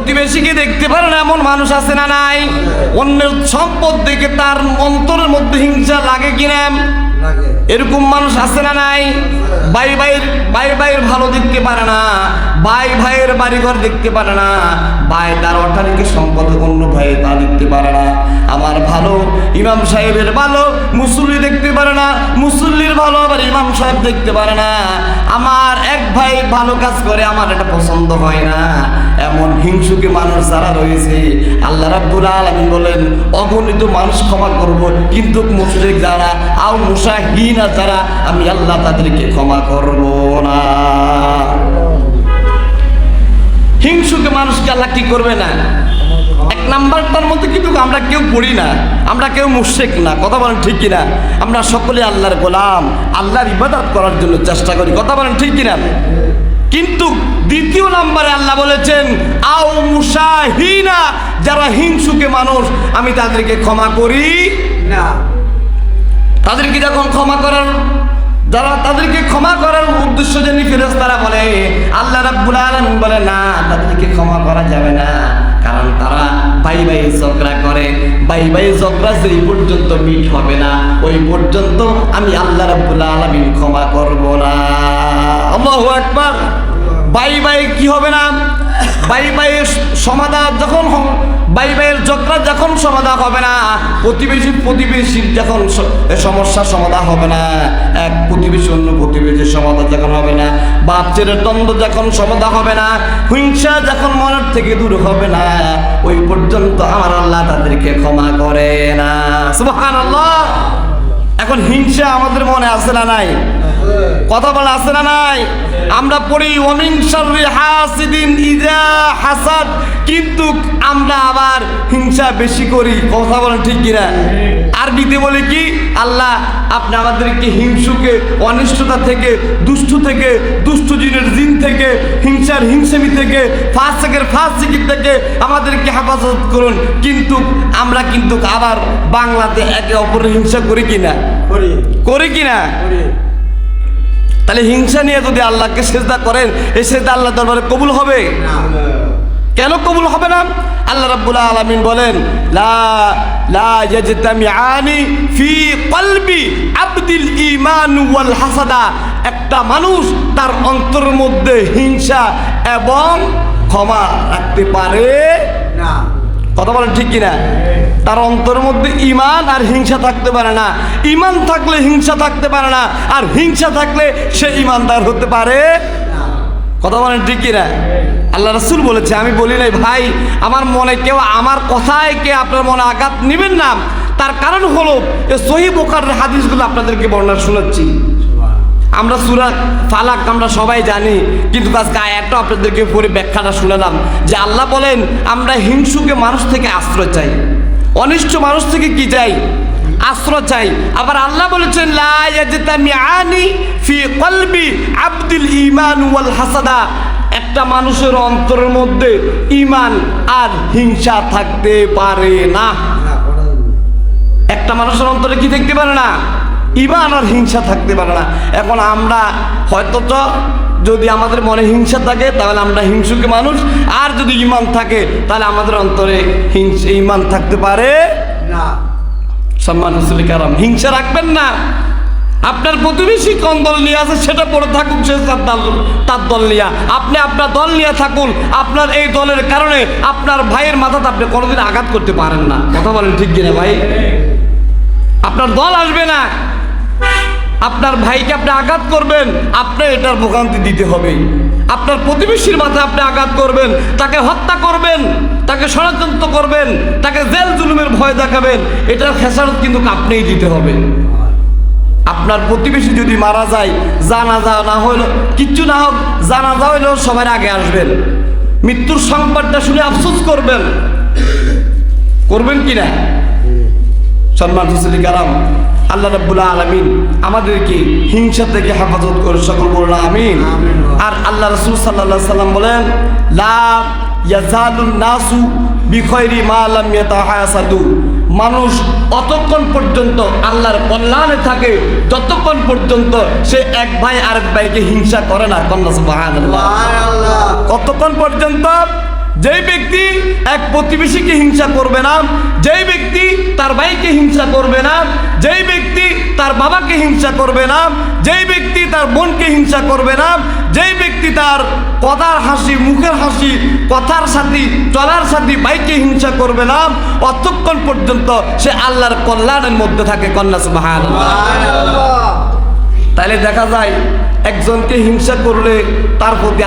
প্রতিবেশীকে দেখতে পারে না এমন মানুষ আছে না নাই? অন্যের সম্পদ দেখে তার অন্তরের মধ্যে হিংসা লাগে কিনা? এরকম মানুষ আছে না নাই? ভাই ভাইয়ের ভালো দেখতে পারে না, ভাই ভাইয়ের বাড়িঘর দেখতে পারে না, ভাই তার অট্টালিকা সম্পদ অন্য ভাই তা দেখতে পারে না। আমার ভালো ইমাম সাহেবের ভালো মুসল্লি দেখতে পারে না, মুসল্লির ভালো আবার ইমাম সাহেব দেখতে পারে না। আমার এক ভাই ভালো কাজ করে, আমার এটা পছন্দ হয় না। এমন হিংসুকে মানুষ যারা রয়েছে, আল্লাহ রাব্বুল আলামিন বলেন অগণিত মানুষ ক্ষমা করব, কিন্তু মুশরিক যারা আও মুশাহিনা যারা, আমি আল্লাহ তাদেরকে ক্ষমা করব না। হিংসুকে মানুষকে আল্লাহ কি করবে না? এক নাম্বারটার মধ্যে কিন্তু আমরা কেউ পড়ি না, আমরা কেউ মুশরিক না। কথা বলেন ঠিক কিনা? আমরা সকলে আল্লাহর গোলাম, আল্লাহর ইবাদত করার জন্য চেষ্টা করি। কথা বলেন ঠিক কিনা? কিন্তু দ্বিতীয় নম্বরে আল্লাহ বলেছেন আও মুশাহিনা, যারা হিংসুকে মানুষ আমি তাদেরকে ক্ষমা করি না। তাদেরকে যখন ক্ষমা করার যারা তাদেরকে ক্ষমা করার উদ্দেশ্য জেনে ফেরেশতারা বলে, আল্লাহ রাব্বুল আলামিন বলে না, তাদেরকে ক্ষমা করা যাবে না, কারণ তারা ভাই ভাই ঝগড়া করে। ভাই ভাই ঝগড়া যেই পর্যন্ত মিট হবে না, ওই পর্যন্ত আমি আল্লাহ রাব্বুল আলামিন ক্ষমা করব না। আল্লাহু আকবার। ভাই ভাই কি হবে না? ভাই ভাইয়ের সমাধান যখন ভাই ভাইয়ের ঝগড়া যখন সমাধান হবে না, প্রতিবেশীর যখন সমস্যার সমাধান হবে না, এক প্রতিবেশী অন্য প্রতিবেশীর সমাধান যখন হবে না, বাপ ছেলের দ্বন্দ্ব যখন সমাধান হবে না, হিংসা যখন মনের থেকে দূর হবে না, ওই পর্যন্ত আমার আল্লাহ তাদেরকে ক্ষমা করে না। সুবহানাল্লাহ। এখন হিংসা আমাদের মনে আছে না নাই? কথা বলা আছে না নাই? আমরা পড়ি ওয়ামিন শাররি হাসিদিন ইযা হাসাদ, কিন্তু আমরা আবার হিংসা বেশি করি। কথা বলেন ঠিক কিনা? আরবিতে বলে কি, আল্লাহ আপনি আমাদেরকে হিংসুকে অনিষ্টতা থেকে, দুষ্ট জিন থেকে, হিংসার হিংসামি থেকে, ফাসিকি থেকে আমাদেরকে হেফাজত করুন। কিন্তু আমরা কিন্তু আবার বাংলাতে একে অপরের হিংসা করি কিনা? করি কিনা? তাহলে হিংসা নিয়ে যদি আল্লাহকে সিজদা করেন, এই সিজদা আল্লাহর দরবারে কবুল হবে? কেন কবুল হবে না? আল্লাহ রাব্বুল আলামিন বলেন লা ইয়াজতামিআনি ফি কলবি আবদিল ঈমান ওয়াল হাসাদা। একটা মানুষ তার অন্তরের মধ্যে হিংসা এবং ক্ষমা রাখতে পারে না। কথা বলেন ঠিক কিনা? তার অন্তরের মধ্যে ঈমান আর হিংসা থাকতে পারে না। ঈমান থাকলে হিংসা থাকতে পারে না, আর হিংসা থাকলে সে ঈমানদার হতে পারে না। কথা বলেন ঠিক কিনা? আল্লাহ রাসূল বলেছে, আমি বলি নাই ভাই আমার মনে কেউ আমার কথায় কে আপনার মনে আঘাত নেবেন না। তার কারণ হলো এই সহিহ বুখারীর হাদিসগুলো আপনাদেরকে বর্ণনা শোনাচ্ছি। আমরা সূরা ফালাক আমরা সবাই জানি, কিন্তু আজকে আয়াতটা আপনাদেরকে পড়ে ব্যাখ্যাটা শুনালাম যে আল্লাহ বলেন আমরা হিংসুকে মানুষ থেকে আশ্রয় চাই, অনিষ্ট মানুষ থেকে কি চাই? আশ্রয় চাই। আবার আল্লাহ বলেছেন লা ইয়াজতামিআনি ফি কলবি আবদিল ঈমান ওয়াল হাসাদা। একটা মানুষের অন্তরের মধ্যে ঈমান আর হিংসা থাকতে পারে না। একটা মানুষের অন্তরে কি দেখতে পারে না? ঈমান আর হিংসা থাকতে পারে না। এখন আমরা হয়তো যদি আমাদের মনে হিংসা থাকে তাহলে আমরা হিংসুকে মানুষ, আর যদি ঈমান থাকে তাহলে আমাদের অন্তরে ঈমান থাকতে পারে না। সম্মান রাসূল কারাম, হিংসা রাখবেন না। আপনার প্রতিবেশী কোন দল নিয়ে আছে সেটা পড়ে থাকুন, সে তার দল নিয়ে, আপনি আপনার দল নিয়ে থাকুন। আপনার এই দলের কারণে আপনার ভাইয়ের মাথাতে আপনি কোনোদিন আঘাত করতে পারেন না। কথা বলেন ঠিক কিনা ভাই? আপনার দল আসবে না, আপনার ভাইকে আপনি আঘাত করবেন, আপনি এটার ভোগান্তি দিতে হবে। আপনার প্রতিবেশীর মাথায় আপনি আঘাত করবেন, তাকে হত্যা করবেন, তাকে ষড়যন্ত্র করবেন, তাকে জেল জুলুমের ভয় দেখাবেন, এটার খেসারত কিন্তু আপনিই দিতে হবে। আপনার প্রতিবেশী যদি মারা যায়, জানাজা না হইল কিচ্ছু না হোক, জানাজা হইলেও সবার আগে আসবেন, মৃত্যুর সংবাদটা শুনে আফসোস করবেন, করবেন কিনা? সম্মান রাসূল কারাম, আল্লাহ রাব্বুল আলামিন আমাদেরকে হিংসা থেকে হেফাজত করে, সকল বলুন আমিন। আর আল্লাহ রাসূল সাল্লাল্লাহু আলাইহি সাল্লাম বলেন লা ইয়াজালুন নাসু বিখাইরি মা লাম ইয়াতাহাসাদু। মানুষ অতক্ষণ পর্যন্ত আল্লাহর কল্যাণে থাকে যতক্ষণ পর্যন্ত সে এক ভাই আরেক ভাইকে হিংসা করে না। কন্যা সুবহানাল্লাহ। কতক্ষণ পর্যন্ত? যেই ব্যক্তি এক প্রতিবেশীকে হিংসা করবে না, যেই ব্যক্তি তার ভাইকে হিংসা করবে না, যেই ব্যক্তি তার বাবাকে হিংসা করবে না, যেই ব্যক্তি তার বোনকে হিংসা করবে না, যেই ব্যক্তি তার কথার হাসি, মুখের হাসি, কথার সাথী, চলার সাথী ভাইকে হিংসা করবে না, অতক্ষণ পর্যন্ত সে আল্লাহর কল্যাণের মধ্যে থাকে। কন্যা সুবহানাল্লাহ। তাহলে দেখা যায় একজনকে হিংসা করলে তার প্রতি